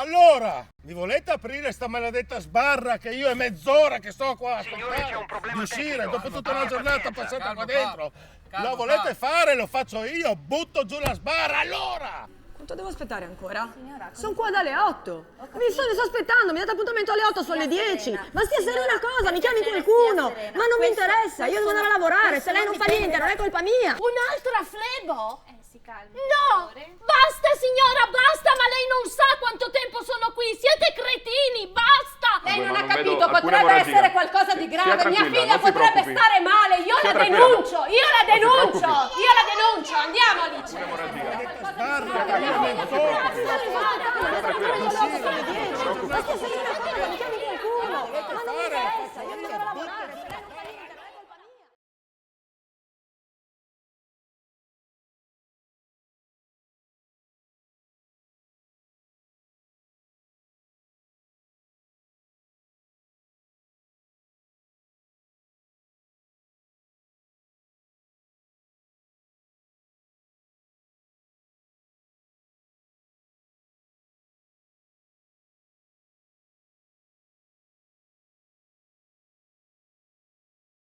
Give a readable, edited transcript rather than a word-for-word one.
Allora, mi volete aprire sta maledetta sbarra che io è mezz'ora che sto qua a aspettare di uscire dopo tutta una giornata passata qua dentro? Lo volete fare? Lo faccio io, butto giù la sbarra, allora! Quanto devo aspettare ancora? Sono qua dalle 8. Vi sto aspettando, mi date appuntamento alle 8, sono le 10. Ma stia serena cosa, mi chiami qualcuno. Ma non mi interessa, io devo andare a lavorare, se lei non fa niente non è colpa mia. Un'altra flebo? Si calmi. No! Basta signora, basta, ma lei non sa quanto tempo sono qui. Siete cretini, basta! Lei non ma ha non vedo capito, alcuna potrebbe emorragia. essere qualcosa di Sia grave. Mia tranquilla, figlia non si potrebbe preoccupi. stare male, io Sia la tranquilla. denuncio, io la Non si denuncio, preoccupi. io la denuncio. Andiamo Alice. Sbarra che io è mezz'ora che sto Ma stia serena cosa, mi chiami qualcuno. Ma non mi interessa, io devo andare a lavorare.